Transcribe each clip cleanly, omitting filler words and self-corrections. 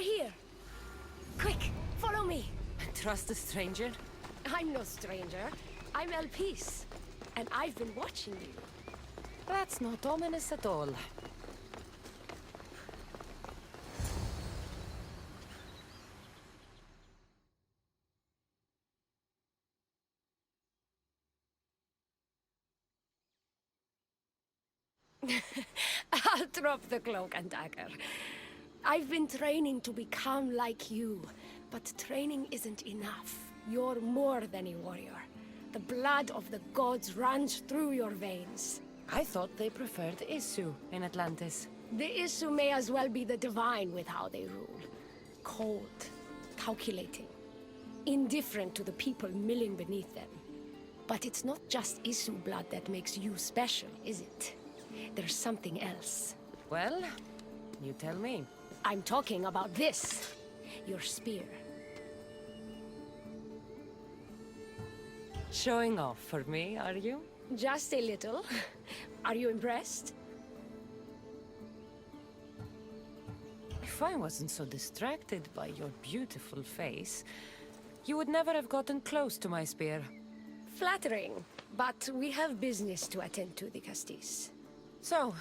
here! Quick, follow me! Trust a stranger? I'm no stranger. I'm El Peace. And I've been watching you. That's not ominous at all. I'll drop the cloak and dagger. I've been training to become like you, but training isn't enough. You're more than a warrior. The blood of the gods runs through your veins. I thought they preferred Isu in Atlantis. The Isu may as well be the divine with how they rule. Cold, calculating, indifferent to the people milling beneath them. But it's not just Isu blood that makes you special, is it? There's something else. Well, you tell me. I'm talking about this. Your spear. Showing off for me, are you? Just a little. Are you impressed? If I wasn't so distracted by your beautiful face, you would never have gotten close to my spear. Flattering. But we have business to attend to, the Castis. So,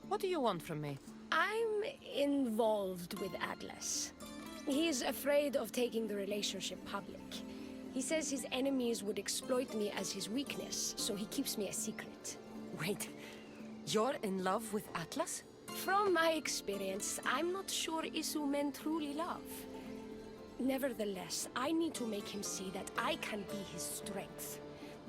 what do you want from me? I'm involved with Atlas. He's afraid of taking the relationship public. He says his enemies would exploit me as his weakness, so he keeps me a secret. Wait, you're in love with Atlas? From my experience, I'm not sure Isu men truly love. Nevertheless, I need to make him see that I can be his strength.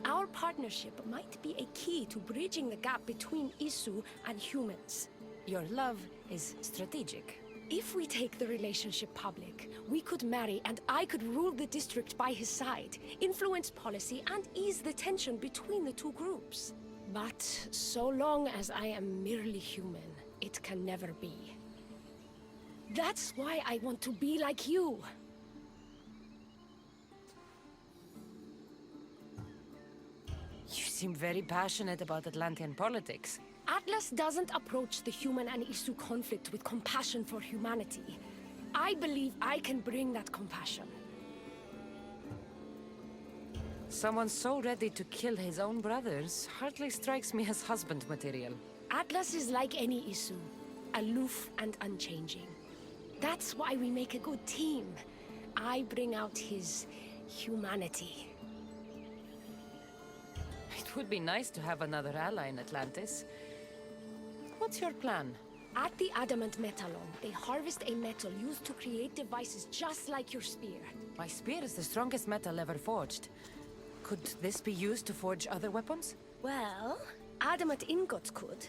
Our partnership might be a key to bridging the gap between Isu and humans. Your love is strategic. If we take the relationship public, we could marry and I could rule the district by his side, influence policy and ease the tension between the two groups. But so long as I am merely human, it can never be. That's why I want to be like you. You seem very passionate about Atlantean politics. Atlas doesn't approach the human and Isu conflict with compassion for humanity. I believe I can bring that compassion. Someone so ready to kill his own brothers hardly strikes me as husband material. Atlas is like any Isu, aloof and unchanging. That's why we make a good team. I bring out his humanity. It would be nice to have another ally in Atlantis. What's your plan? At the Adamant Metallon, they harvest a metal used to create devices just like your spear. My spear is the strongest metal ever forged. Could this be used to forge other weapons? Well, adamant ingots could.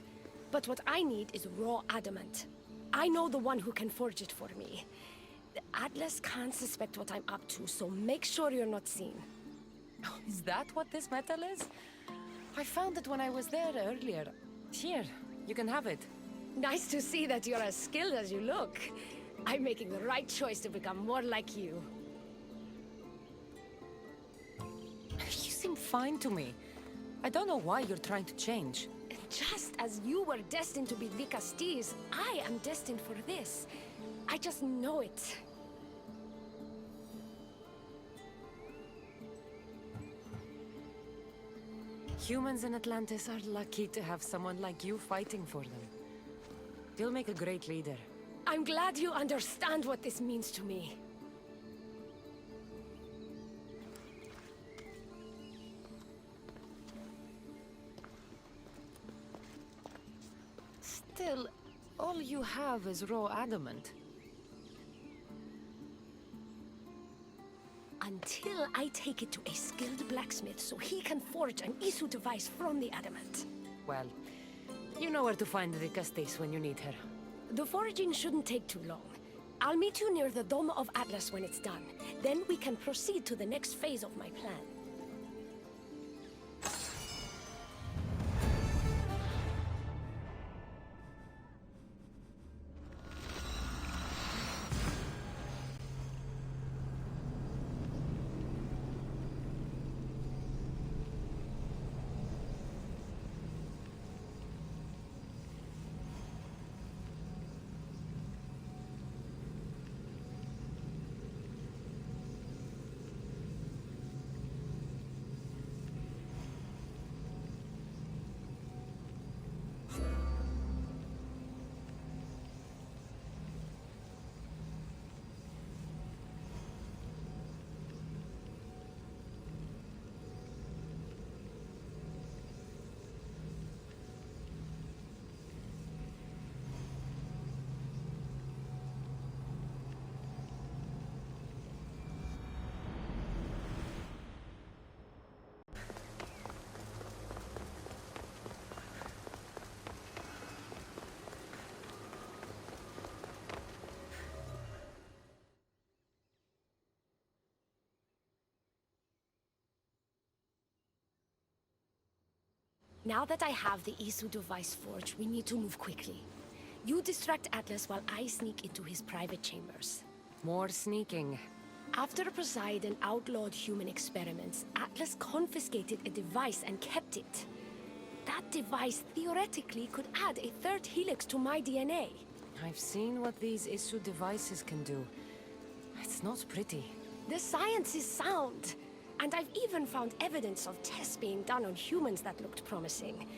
But what I need is raw adamant. I know the one who can forge it for me. The Atlas can't suspect what I'm up to, so make sure you're not seen. Is that what this metal is? I found it when I was there earlier. Here, you can have it. Nice to see that you're as skilled as you look. I'm making the right choice to become more like you. You seem fine to me. I don't know why you're trying to change. Just as you were destined to be the Castis, I am destined for this. I just know it. Humans in Atlantis are lucky to have someone like you fighting for them. You'll make a great leader. I'm glad you understand what this means to me. Still, all you have is raw adamant. Until I take it to a skilled blacksmith so he can forge an Isu device from the adamant. Well, you know where to find the Castis when you need her. The foraging shouldn't take too long. I'll meet you near the Dome of Atlas when it's done. Then we can proceed to the next phase of my plan. Now that I have the Isu device forged, we need to move quickly. You distract Atlas while I sneak into his private chambers. More sneaking. After Poseidon outlawed human experiments, Atlas confiscated a device and kept it. That device theoretically could add a third helix to my DNA. I've seen what these Isu devices can do. It's not pretty. The science is sound. And I've even found evidence of tests being done on humans that looked promising.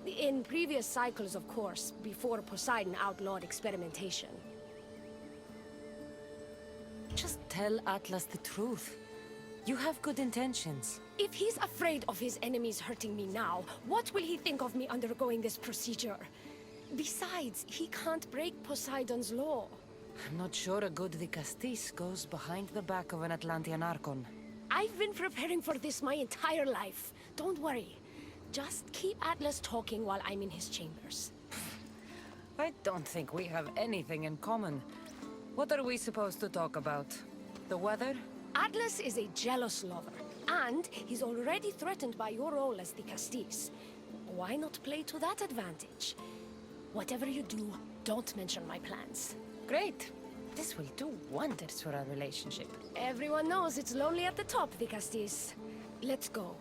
In previous cycles, of course, before Poseidon outlawed experimentation. Just tell Atlas the truth. You have good intentions. If he's afraid of his enemies hurting me now, what will he think of me undergoing this procedure? Besides, he can't break Poseidon's law. I'm not sure a good Vicastis goes behind the back of an Atlantean Archon. I've been preparing for this my entire life. Don't worry. Just keep Atlas talking while I'm in his chambers. I don't think we have anything in common. What are we supposed to talk about? The weather? Atlas is a jealous lover, and he's already threatened by your role as the Castis. Why not play to that advantage? Whatever you do, don't mention my plans. Great. This will do wonders for our relationship. Everyone knows it's lonely at the top, the Castis. Let's go.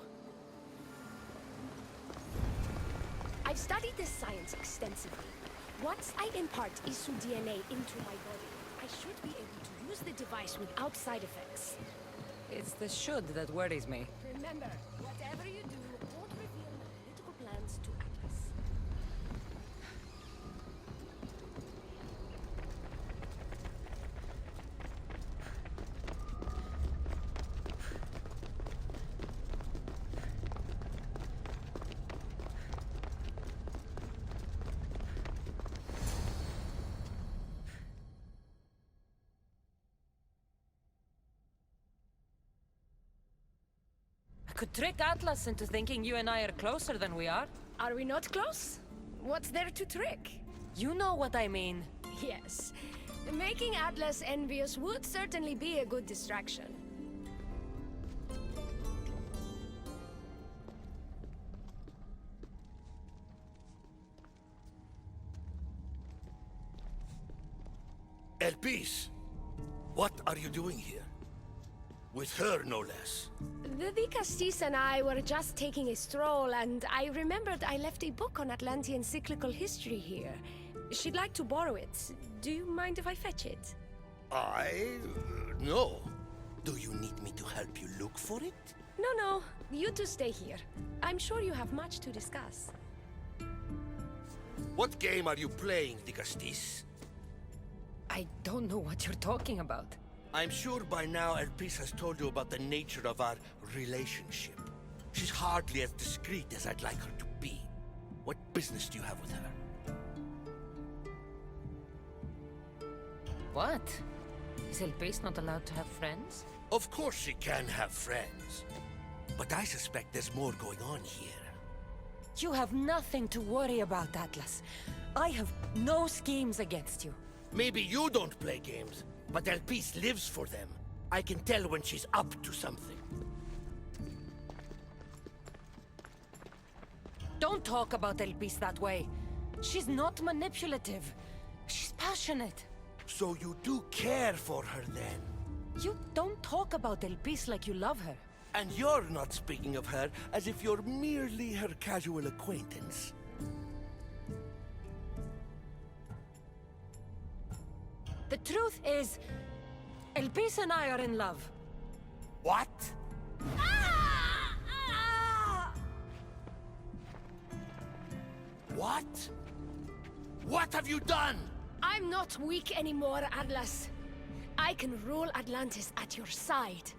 I've studied this science extensively. Once I impart Isu DNA into my body, I should be able to use the device without side effects. It's the should that worries me. Remember, whatever you do, don't reveal my political plans to Atlas. I could trick Atlas into thinking you and I are closer than we are. Are we not close? What's there to trick? You know what I mean. Yes. Making Atlas envious would certainly be a good distraction. Elpis, what are you doing here? With her, no less. The Vicastis and I were just taking a stroll, and I remembered I left a book on Atlantean cyclical history here. She'd like to borrow it. Do you mind if I fetch it? No. Do you need me to help you look for it? No. You two stay here. I'm sure you have much to discuss. What game are you playing, Dicastis? I don't know what you're talking about. I'm sure by now Elpis has told you about the nature of our relationship. She's hardly as discreet as I'd like her to be. What business do you have with her? What? Is Elpis not allowed to have friends? Of course she can have friends. But I suspect there's more going on here. You have nothing to worry about, Atlas. I have no schemes against you. Maybe you don't play games, but Elpis lives for them. I can tell when she's up to something. Don't talk about Elpis that way. She's not manipulative. She's passionate. So you do care for her then? You don't talk about Elpis like you love her. And you're not speaking of her as if you're merely her casual acquaintance. The truth is, Elpis and I are in love. What? What? What have you done? I'm not weak anymore, Atlas. I can rule Atlantis at your side.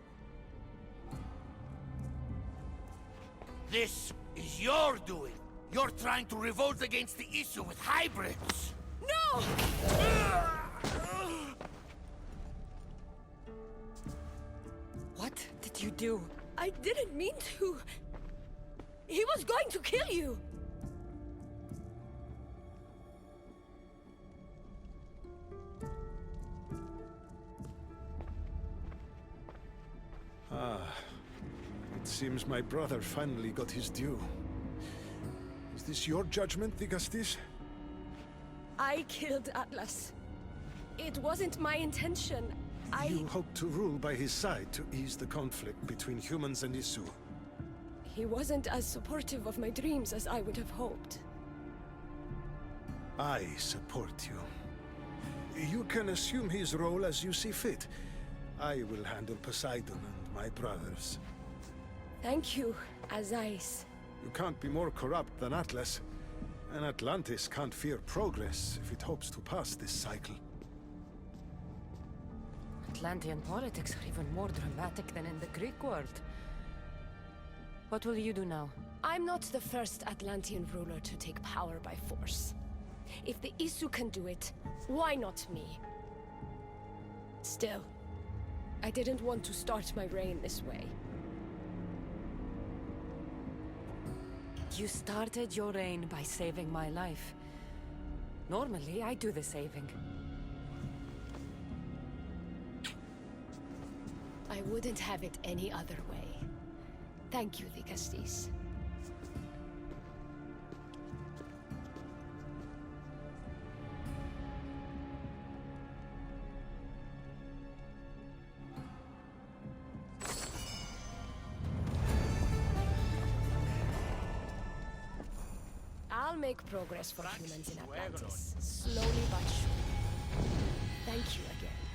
This is your doing. You're trying to revolt against the Isu with hybrids. No! What did you do? I didn't mean to. He was going to kill you. It seems my brother finally got his due. this your judgment, Digastis? I killed Atlas. It wasn't my intention. You hoped to rule by his side to ease the conflict between humans and Isu. He wasn't as supportive of my dreams as I would have hoped. I support you. You can assume his role as you see fit. I will handle Poseidon and my brothers. Thank you, Azais. You can't be more corrupt than Atlas. And Atlantis can't fear progress if it hopes to pass this cycle. Atlantean politics are even more dramatic than in the Greek world. What will you do now? I'm not the first Atlantean ruler to take power by force. If the Isu can do it, why not me? Still, I didn't want to start my reign this way. You started your reign by saving my life. Normally, I do the saving. I wouldn't have it any other way. Thank you, Digastis. I'll make progress for humans in Atlantis, slowly but surely. Thank you again.